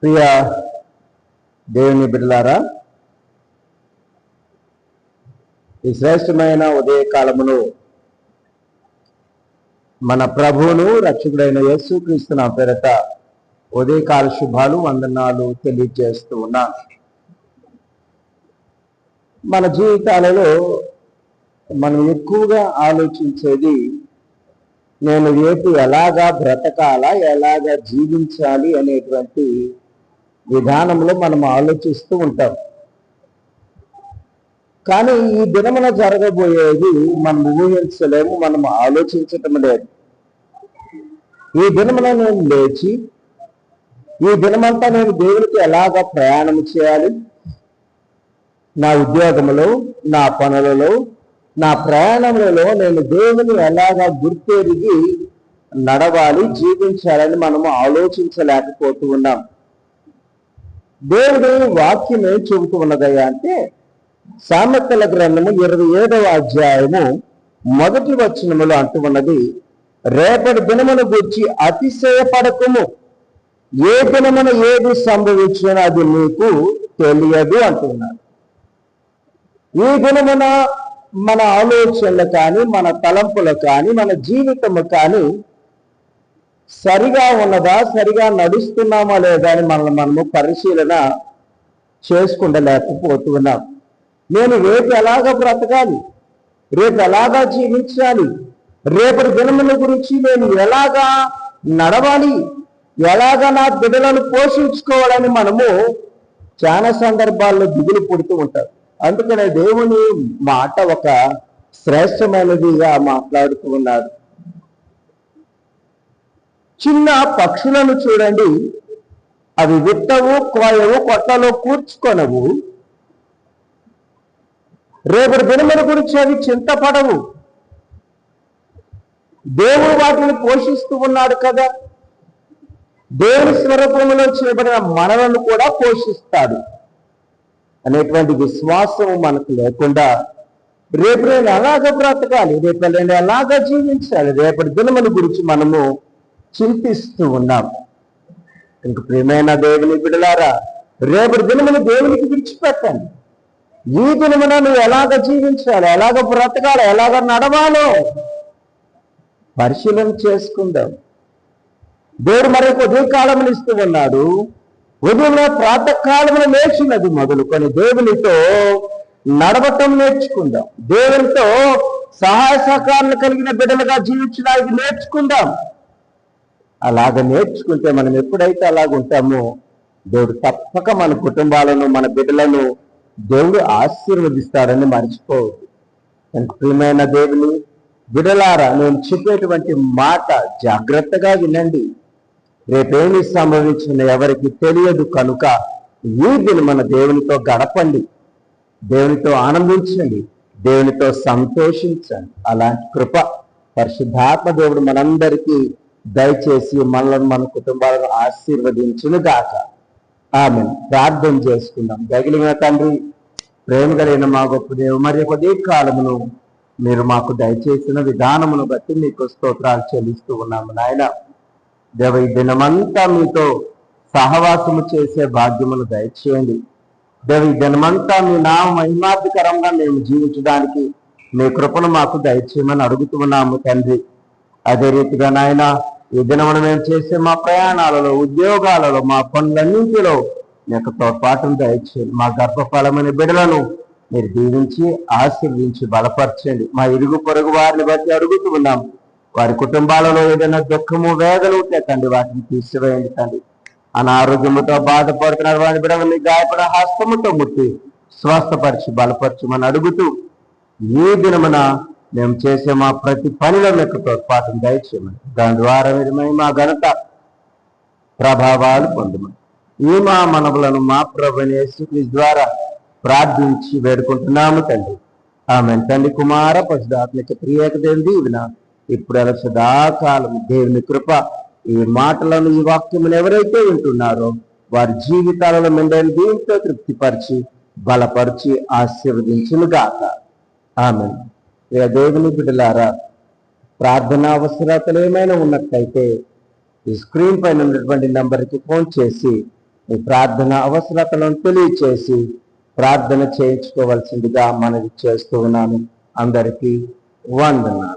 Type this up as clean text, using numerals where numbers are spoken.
ప్రియ దేవుని బిడ్డలారా, ఈ శ్రేష్టమైన ఉదయకాలమును మన ప్రభువును రక్షకుడైన యేసుక్రీస్తు నా పేరట ఉదయకాల శుభాలు వందనాలు తెలియజేస్తూ ఉన్నాను. మన జీవితాలలో మనం ఎక్కువగా ఆలోచించేది నేను రేపు ఎలాగా బ్రతకాలా, ఎలాగా జీవించాలి అనేటువంటి విధానంలో మనం ఆలోచిస్తూ ఉంటాం. కానీ ఈ దినమున జరగబోయేది మనం ఊహించలేము, మనం ఆలోచించటం లేదు. ఈ దినమున నేను లేచి ఈ దినమంతా నేను దేవునికి ఎలాగా ప్రయాణం చేయాలి, నా ఉద్యోగంలో, నా పనులలో, నా ప్రయాణములలో నేను దేవుని ఎలాగా గుర్తెరిగి నడవాలి, జీవించాలని మనము ఆలోచించలేకపోతూ ఉన్నాం. దేవుడు వాక్యం ఏం చెబుతూ ఉన్నదయ్యా అంటే, సామెతల గ్రంథము 27వ అధ్యాయము 1వ వచనములో అంటూ ఉన్నది, రేపటి దినమును గురించి అతిశయపడకుము, ఏ దినమున ఏది సంభవించినా అది నీకు తెలియదు అంటున్నాడు. ఈ దినమున మన ఆలోచనలు కానీ, మన తలంపులు కానీ, మన జీవితము కానీ సరిగా ఉన్నదా, సరిగా నడుస్తున్నామా లేదా అని మనము పరిశీలన చేసుకుంటలేకపోతున్నాం. నేను రేపు ఎలాగా బ్రతకాలి, రేపు ఎలాగా జీవించాలి, రేపటి దినముల గురించి నేను ఎలాగా నడవాలి, ఎలాగా నా బిడ్డలను పోషించుకోవాలని మనము చాలా సందర్భాల్లో దిగులు పుడుతూ ఉంటాం. అందుకనే దేవుని మాట ఒక శ్రేష్టమైనదిగా మాట్లాడుతూ ఉన్నాడు. చిన్న పక్షులను చూడండి, అవి విత్తవు, కోయవు, కొట్టలో కూర్చుకొనవు, రేపటి దినముల గురించి అవి చింతపడవు. దేవుడు వాటిని పోషిస్తూ ఉన్నాడు కదా. దేవుని స్వరూపంలో చేయబడిన మనలను కూడా పోషిస్తాడు అనేటువంటి విశ్వాసం మనకు లేకుండా రేపు నేను ఎలాగ బ్రతకాలి, రేపు నేను ఎలాగ జీవించాలి, రేపటి దినముల గురించి మనము చింతిస్తూ ఉన్నాం. ఇంక ప్రియమైన దేవుని బిడ్డలారా, రేపటి దినమును దేవునికి విడిచిపెట్టండి. ఈ దినమున నువ్వు ఎలాగ జీవించాలి, ఎలాగ బ్రతకాలి, ఎలాగ నడవాలో పరిశీలన చేసుకుందాం. దేవుడు మరొక ఉదయకాలములు ఇస్తూ ఉన్నాడు. ఉదయంలో ప్రాతకాలములు లేచినది మొదలుకొని దేవునితో నడవటం నేర్చుకుందాం. దేవునితో సహాయ సహకారాలు కలిగిన బిడ్డలుగా జీవించడానికి నేర్చుకుందాం. అలాగ నేర్చుకుంటే మనం ఎప్పుడైతే అలాగ ఉంటామో దేవుడు తప్పక మన కుటుంబాలను, మన బిడ్డలను దేవుడు ఆశీర్వదిస్తాడని మర్చిపోవద్దు. ప్రియమైన దేవుని బిడ్డలారా, నేను చెప్పేటువంటి మాట జాగ్రత్తగా వినండి. రేపేమి సంభవించిన ఎవరికి తెలియదు కనుక ఈ దిన మన దేవునితో గడపండి, దేవునితో ఆనందించండి, దేవునితో సంతోషించండి. అలాంటి కృప పరిశుద్ధాత్మ దేవుడు మనందరికీ దయచేసి మనలను, మన కుటుంబాలను ఆశీర్వదించును గాక. ఆమేన్. ప్రార్థన చేసుకుందాం. దగిలిన తండ్రి, ప్రేమ కలిగిన మా గొప్ప దేవుడు, మరి కొద్ది కాలమును మీరు మాకు దయచేసిన విధానమును బట్టి మీకు స్తోత్రాలు చెల్లిస్తూ ఉన్నాము. నాయన దేవ, ఈ దినమంతా మీతో సహవాసము చేసే భాగ్యమును దయచేయండి. దేవ, ఈ దినమంతా మీ నామ మహిమార్థకరంగా మేము జీవించడానికి మీ కృపను మాకు దయచేయమని అడుగుతూ ఉన్నాము తండ్రి. అదే రీతిగా నాయన, ఈ దినమును మేము చేసే మా ప్రయాణాలలో, ఉద్యోగాలలో, మా పనులన్నింటిలో మీ యొక్క తోడ్పాటును దయచేయండి. మా గర్భఫలమైన బిడ్డలను మీరు దీవించి ఆశీర్వించి బలపరచండి. మా ఇరుగు పొరుగు వారిని బట్టి అడుగుతూ ఉన్నాం. వారి కుటుంబాలలో ఏదైనా దుఃఖము, వేదన ఉంటే తండ్రి వాటిని తీసివేయండి తండ్రి. అనారోగ్యముతో బాధపడుతున్నారు వారి బిడ్డలని గాయపడ హస్తముతో ముట్టి స్వస్థపరిచి బలపరచమని అడుగుతూ, ఈ దినమున మేము చేసే మా ప్రతి పనిలో మీకు తోడ్పాటును దయచేయమని, దాని ద్వారా మీరు మా ఘనత ప్రభావాలు పొందమని ఈ మా మనవులను మా ప్రభువైన యేసుక్రీస్తు ద్వారా ప్రార్థించి వేడుకుంటున్నాము తండ్రి. ఆమేన్. తండ్రి, కుమార పరిశుద్ధాత్మక త్రియేక దేవుని దీవెన ఇప్పుడు అలా సదాకాలం దేవుని కృప ఈ మాటలను, ఈ వాక్యమును ఎవరైతే వింటున్నారో వారి జీవితాలలో మెండైన దీంతో తృప్తిపరిచి బలపరిచి ఆశీర్వదించును గాక. ఆమేన్. దేవుని బిడ్డలారా, ప్రార్థనా అవసరతలు ఏమైనా ఉన్నట్లయితే ఈ స్క్రీన్ పైన ఉన్నటువంటి నంబర్కి ఫోన్ చేసి ఈ ప్రార్థన అవసరతలను తెలియచేసి ప్రార్థన చేయించుకోవాల్సిందిగా మనవి చేస్తూ ఉన్నాను. అందరికీ వందనాలు.